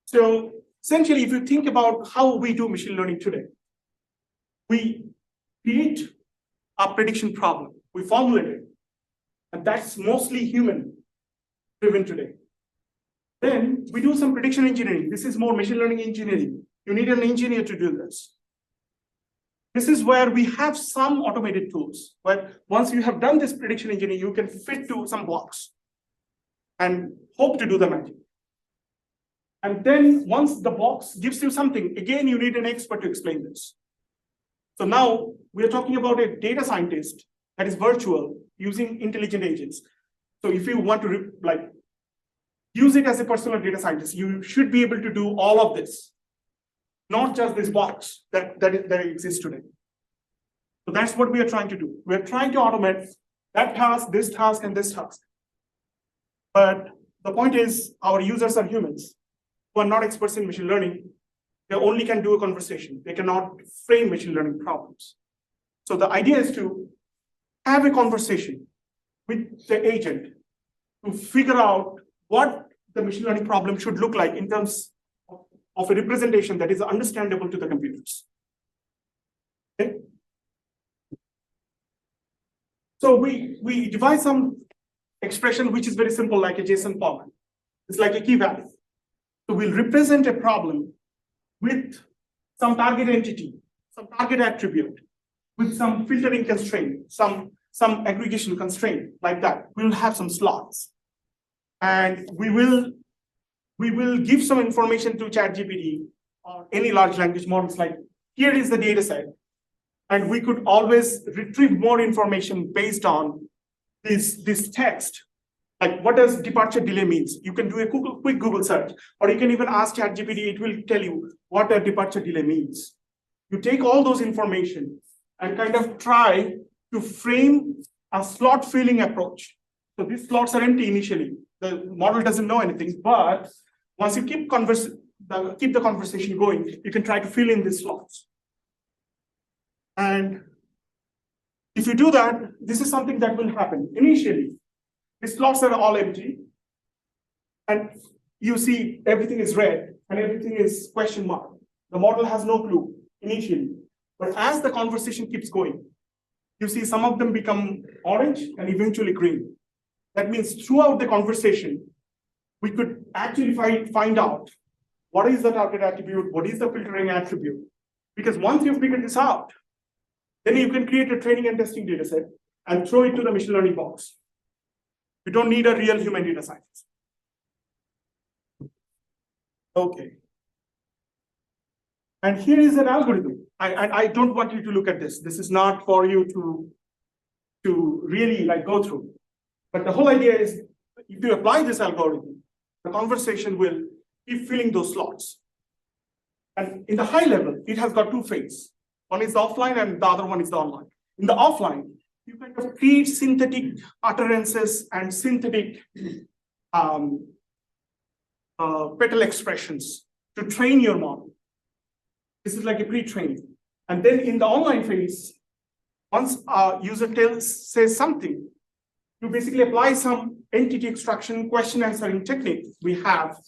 So essentially, if you think about how we do machine learning today, we create a prediction problem, we formulate it, and that's mostly human driven today. Then we do some prediction engineering. This is more machine learning engineering. You need an engineer to do this. This is where we have some automated tools, but once you have done this prediction engineering, you can fit to some blocks and hope to do the magic. And then once the box gives you something, again, you need an expert to explain this. So now we are talking about a data scientist that is virtual using intelligent agents. So if you want to use it as a personal data scientist, you should be able to do all of this, not just this box that exists today. So that's what we are trying to do. We're trying to automate that task, and this task. But the point is, our users are humans who are not experts in machine learning. They only can do a conversation. They cannot frame machine learning problems. So the idea is to have a conversation with the agent to figure out what the machine learning problem should look like in terms of a representation that is understandable to the computers. Okay? So we devise some expression which is very simple, like a JSON format. It's like a key value. So we'll represent a problem with some target entity, some target attribute, with some filtering constraint, some aggregation constraint like that. We'll have some slots. And we will give some information to ChatGPT or any large language models like, here is the data set. And we could always retrieve more information based on this text. Like, what does departure delay means? You can do a quick Google search, or you can even ask ChatGPT, it will tell you what a departure delay means. You take all those information and kind of try to frame a slot filling approach. So these slots are empty initially. The model doesn't know anything, but once you keep the conversation going, you can try to fill in these slots. And if you do that, this is something that will happen initially. The slots are all empty, and you see everything is red and everything is question mark. The model has no clue initially, but as the conversation keeps going, you see some of them become orange and eventually green. That means throughout the conversation, we could actually find out what is the target attribute, what is the filtering attribute. Because once you figure this out, then you can create a training and testing data set and throw it to the machine learning box. You don't need a real human data scientist. Okay. And here is an algorithm. I don't want you to look at this. This is not for you to really go through. But the whole idea is, if you apply this algorithm, the conversation will keep filling those slots. And in the high level, it has got two phases. One is the offline and the other one is the online. In the offline, you kind of create synthetic utterances and synthetic petal expressions to train your model. This is like a pre-training. And then in the online phase, once a user says something, you basically apply some entity extraction question answering technique we have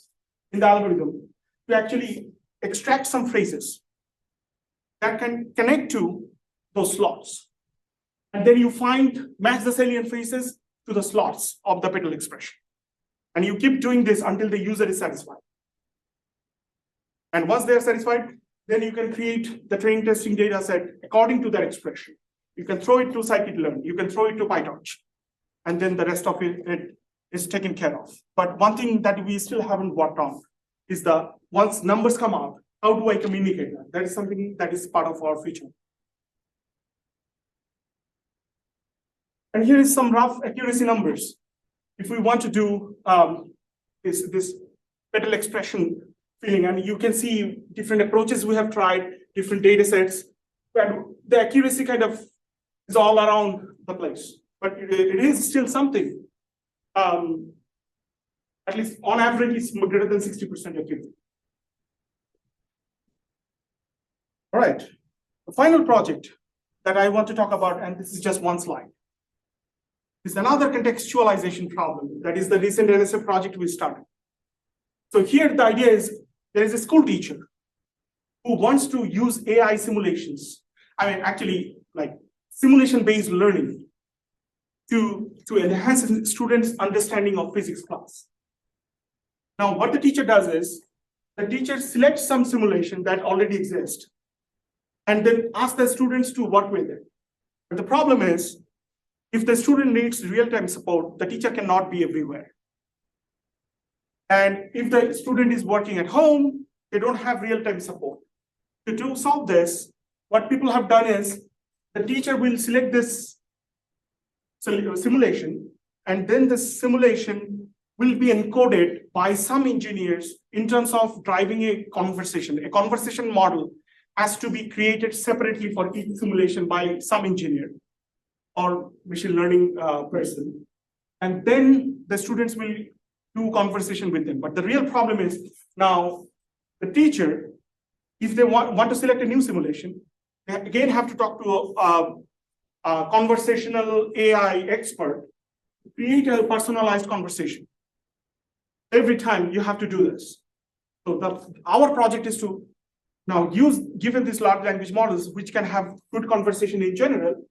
in the algorithm to actually extract some phrases that can connect to those slots. And then you match the salient phrases to the slots of the petal expression. And you keep doing this until the user is satisfied. And once they're satisfied, then you can create the training testing data set according to that expression. You can throw it to scikit-learn, you can throw it to PyTorch, and then the rest of it is taken care of. But one thing that we still haven't worked on is once numbers come out, how do I communicate that? That is something that is part of our feature. And here is some rough accuracy numbers. If we want to do this petal expression filling, and you can see different approaches we have tried, different data sets, and the accuracy kind of is all around the place. But it is still something. At least on average, it's greater than 60% accurate. All right, the final project that I want to talk about, and this is just one slide, is another contextualization problem. That is the recent NSF project we started. So here the idea is, there is a school teacher who wants to use AI simulations. Actually simulation-based learning to enhance students' understanding of physics class. Now, what the teacher does is, the teacher selects some simulation that already exists and then asks the students to work with it. But the problem is, if the student needs real-time support, the teacher cannot be everywhere. And if the student is working at home, they don't have real-time support. To solve this, what people have done is, the teacher will select this simulation, and then the simulation will be encoded by some engineers in terms of driving a conversation. A conversation model has to be created separately for each simulation by some engineer or machine learning person. And then the students will do conversation with them. But the real problem is, now the teacher, if they want to select a new simulation, they again have to talk to a conversational AI expert to create a personalized conversation. Every time you have to do this. So our project is to now given these large language models, which can have good conversation in general,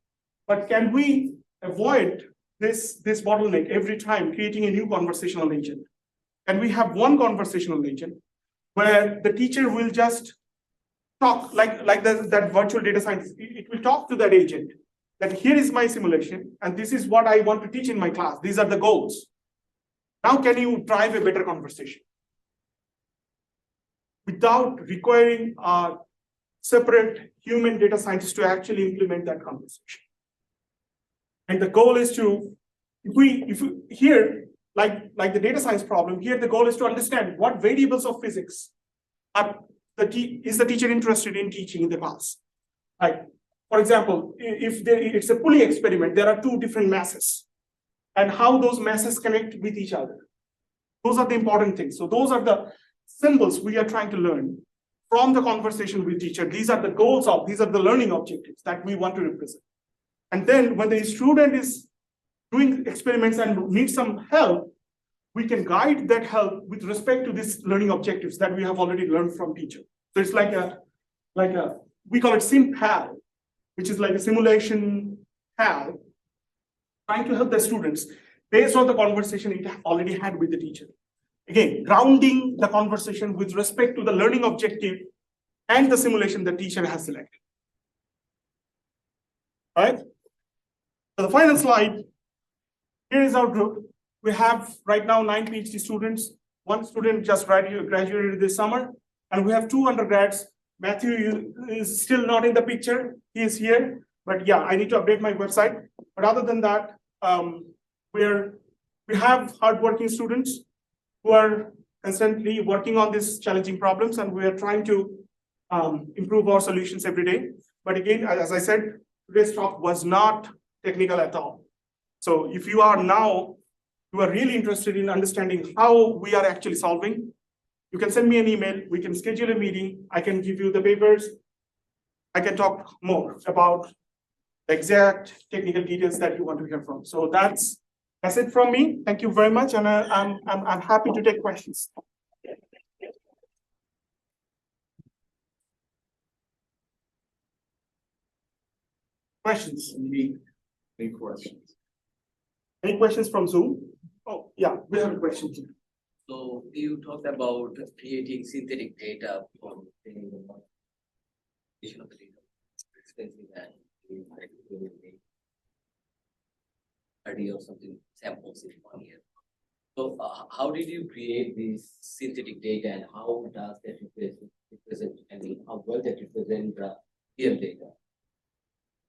but can we avoid this bottleneck every time creating a new conversational agent? And we have one conversational agent where the teacher will just talk like that virtual data scientist. It will talk to that agent that here is my simulation and this is what I want to teach in my class. These are the goals. Now can you drive a better conversation without requiring a separate human data scientist to actually implement that conversation? And the goal is to, if we here, like the data science problem, here the goal is to understand what variables of physics is the teacher interested in teaching in the class. Like, for example, if it's a pulley experiment, there are two different masses and how those masses connect with each other. Those are the important things. So those are the symbols we are trying to learn from the conversation with teacher. These are the goals these are the learning objectives that we want to represent. And then when the student is doing experiments and needs some help, we can guide that help with respect to these learning objectives that we have already learned from teacher. So it's like we call it SimPal, which is like a simulation PAL, trying to help the students based on the conversation it already had with the teacher. Again, grounding the conversation with respect to the learning objective and the simulation the teacher has selected. All right? So the final slide, here is our group. We have right now 9 PhD students. 1 student just graduated this summer, and we have 2 undergrads. Matthew is still not in the picture. He is here, but yeah, I need to update my website. But other than that, we have hardworking students who are constantly working on these challenging problems, and we are trying to improve our solutions every day. But again, as I said, today's talk was not technical at all. So if you are really interested in understanding how we are actually solving, you can send me an email, we can schedule a meeting, I can give you the papers, I can talk more about the exact technical details that you want to hear from. So that's it from me. Thank you very much, and I'm happy to take questions. Questions? Any questions? Any questions from Zoom? Oh, yeah, we have a question. So you talked about creating synthetic data from training the model. Of the data. Expensive and you make 30 or something samples in 1 year. So how did you create this synthetic data, and how does that represent, how well that represent the real data?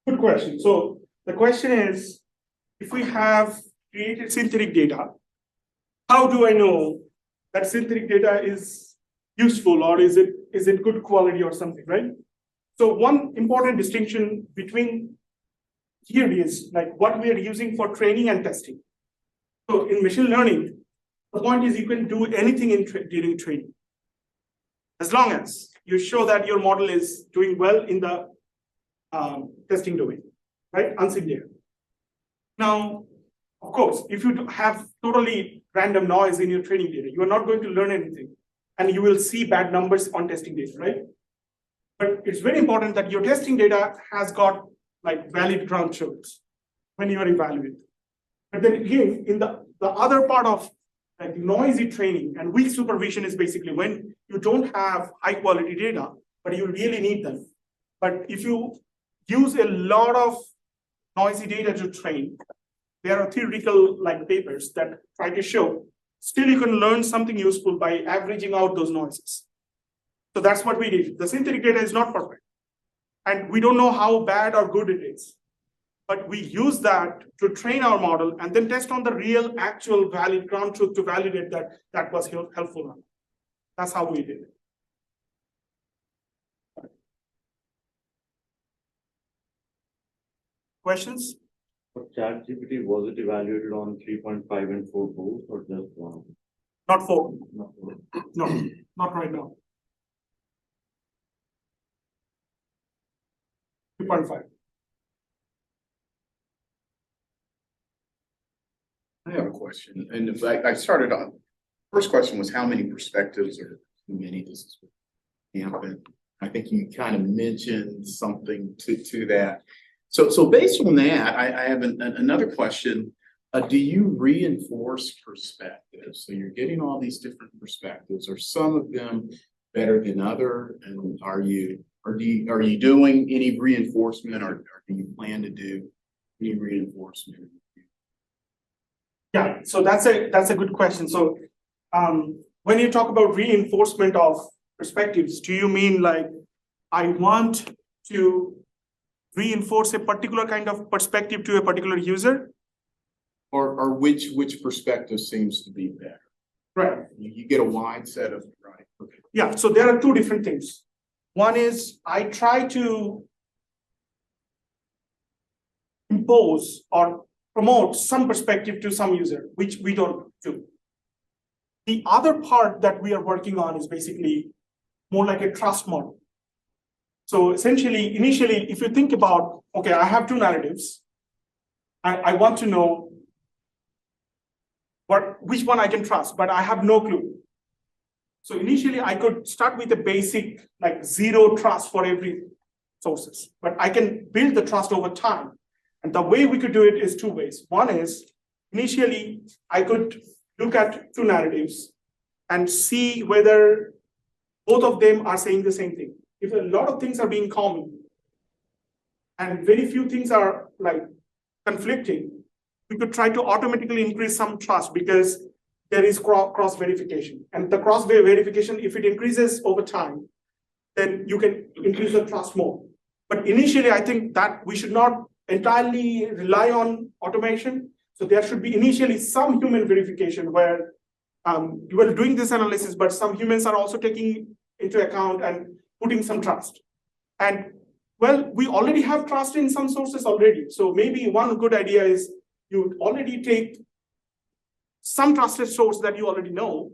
Good question. So the question is, if we have created synthetic data, how do I know that synthetic data is useful, or is it good quality or something, right? So one important distinction between here is like what we are using for training and testing. So in machine learning, the point is you can do anything during training, as long as you show that your model is doing well in the testing domain, right? Unseen data. Now, of course, if you have totally random noise in your training data, you are not going to learn anything, and you will see bad numbers on testing data, right? But it's very important that your testing data has got like valid ground truths when you are evaluating. But then again, in the other part of like noisy training and weak supervision is basically when you don't have high quality data, but you really need them. But if you use a lot of noisy data to train, there are theoretical like papers that try to show still you can learn something useful by averaging out those noises. So that's what we did. The synthetic data is not perfect, and we don't know how bad or good it is. But we use that to train our model and then test on the real, actual, valid ground truth to validate that that was helpful. That's how we did it. Questions? For ChatGPT, was it evaluated on 3.5 and 4 both, or just one? Not 4. Not four. No, not right now. 3.5. I have a question, and in fact, I started on, first question was how many perspectives or too many? This is and I think you kind of mentioned something to that. So based on that, I have another question. Do you reinforce perspectives? So you're getting all these different perspectives, or some of them better than other? And are you doing any reinforcement or do you plan to do any reinforcement? Yeah, so that's a good question. So when you talk about reinforcement of perspectives, do you mean like I want to reinforce a particular kind of perspective to a particular user? Or which perspective seems to be better? Right. You get a wide set of, right? Okay. Yeah, so there are two different things. One is I try to impose or promote some perspective to some user, which we don't do. The other part that we are working on is basically more like a trust model. So essentially, initially, if you think about, okay, I have two narratives. I want to know which one I can trust, but I have no clue. So initially, I could start with a basic like zero trust for every sources, but I can build the trust over time. And the way we could do it is two ways. One is initially, I could look at two narratives and see whether both of them are saying the same thing. If a lot of things are being common and very few things are like conflicting, we could try to automatically increase some trust because there is cross verification. And the cross verification, if it increases over time, then you can increase the trust more. But initially, I think that we should not entirely rely on automation. So there should be initially some human verification where you are doing this analysis, but some humans are also taking into account and putting some trust. And well, we already have trust in some sources already. So maybe one good idea is you already take some trusted source that you already know,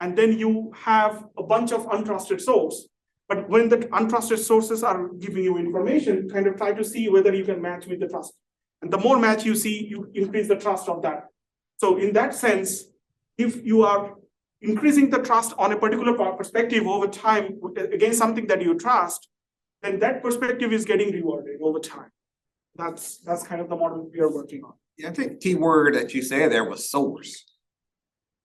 and then you have a bunch of untrusted source. But when the untrusted sources are giving you information, kind of try to see whether you can match with the trust. And the more match you see, you increase the trust of that. So in that sense, if you are increasing the trust on a particular perspective over time against something that you trust, then that perspective is getting rewarded over time. That's kind of the model we are working on. Yeah, I think the key word that you said there was source.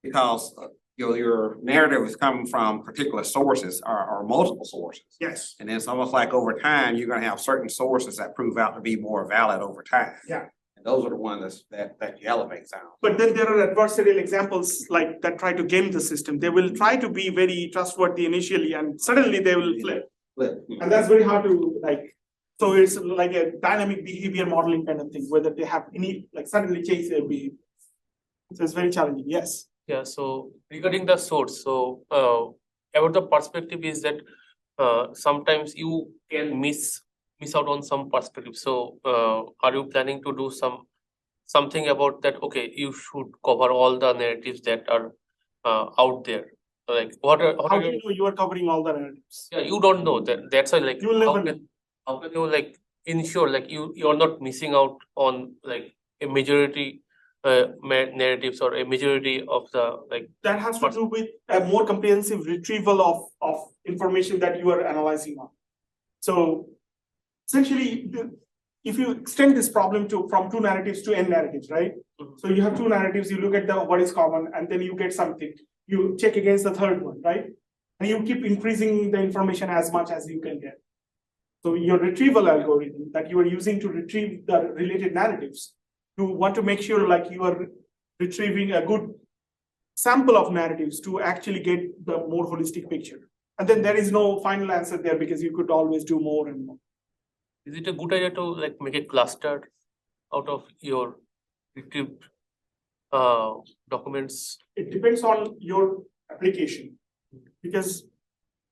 Because your narrative is coming from particular sources or multiple sources. Yes. And it's almost like over time, you're gonna have certain sources that prove out to be more valid over time. Yeah. And those are the ones that you elevate sound. But then there are adversarial examples like that try to game the system. They will try to be very trustworthy initially, and suddenly they will flip. And that's very hard to like. So it's like a dynamic behavior modeling kind of thing, whether they have any like suddenly change their behavior. So it's very challenging. Yes. Yeah, so regarding the source, so about the perspective is that sometimes you can miss out on some perspective. So are you planning to do something about that? Okay, you should cover all the narratives that are out there. Like How do you know you are covering all the narratives? Yeah, you don't know that. That's why like You will never know. how can you like ensure like you're not missing out on like a majority narratives or a majority of the like that has to do with a more comprehensive retrieval of information that you are analyzing on. So essentially, if you extend this problem from two narratives to n narratives, right? Mhm. So you have two narratives, you look at what is common, and then you get something. You check against the third one, right? And you keep increasing the information as much as you can get. So your retrieval algorithm that you are using to retrieve the related narratives, you want to make sure like you are retrieving a good sample of narratives to actually get the more holistic picture. And then there is no final answer there because you could always do more and more. is it a good idea to like make a cluster out of your retrieved documents? It depends on your application. Because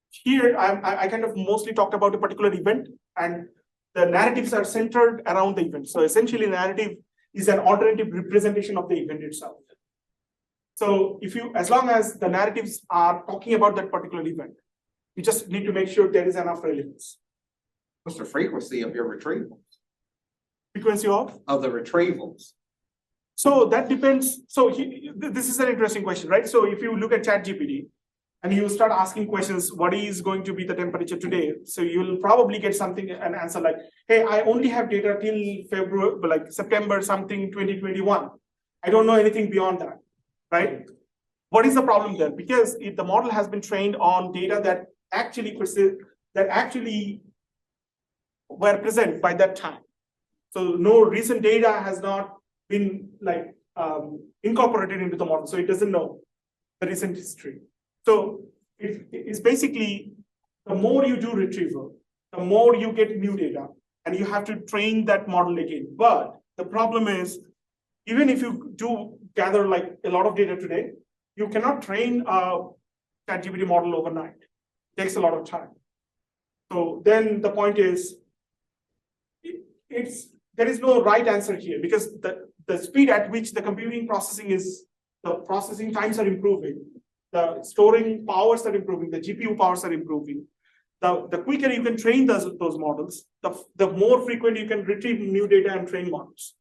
here I kind of mostly talked about a particular event, and the narratives are centered around the event. So essentially narrative is an alternative representation of the event itself. So as long as the narratives are talking about that particular event, you just need to make sure there is enough relevance. What's the frequency of your retrievals? Frequency of? Of the retrievals? So that depends. So this is an interesting question, right? So if you look at ChatGPT and you start asking questions, what is going to be the temperature today? So you'll probably get an answer like, hey, I only have data till February, like September something 2021. I don't know anything beyond that, right? what is the problem there? Because if the model has been trained on data that actually were present by that time. So no recent data has not been like incorporated into the model, so it doesn't know the recent history. So it's basically the more you do retrieval, the more you get new data, and you have to train that model again. But the problem is, even if you do gather like a lot of data today, you cannot train a ChatGPT model overnight. It takes a lot of time. So then the point is, there is no right answer here, because the speed at which the computing the processing times are improving, the storing powers are improving, the GPU powers are improving. The quicker you can train those models, the more frequent you can retrieve new data and train models.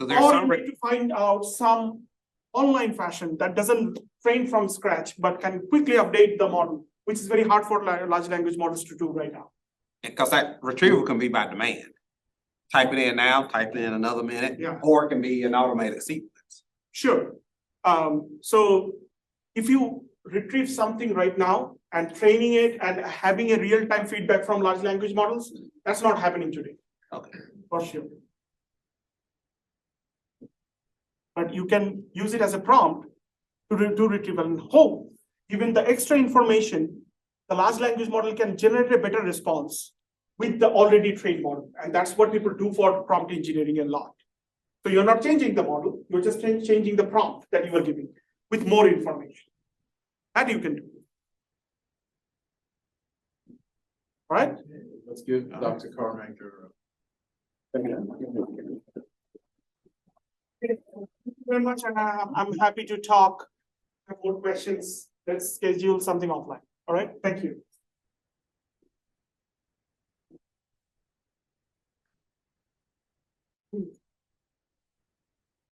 So there's Or some you need to find out some online fashion that doesn't train from scratch, but can quickly update the model, which is very hard for large language models to do right now. because that retrieval can be by demand. Type it in now, type it in another minute, Yeah. or it can be an automated sequence. Sure. So if you retrieve something right now and training it and having a real-time feedback from large language models, that's not happening today. Okay. For sure. But you can use it as a prompt to do retrieval and hope, given the extra information, the large language model can generate a better response with the already trained model. And that's what people do for prompt engineering a lot. So you're not changing the model, you're just changing the prompt that you are giving with more information. That you can do. All right? Let's give Dr. Karmaker. Thank you very much, and I'm happy to talk about questions. Let's schedule something offline. All right, thank you.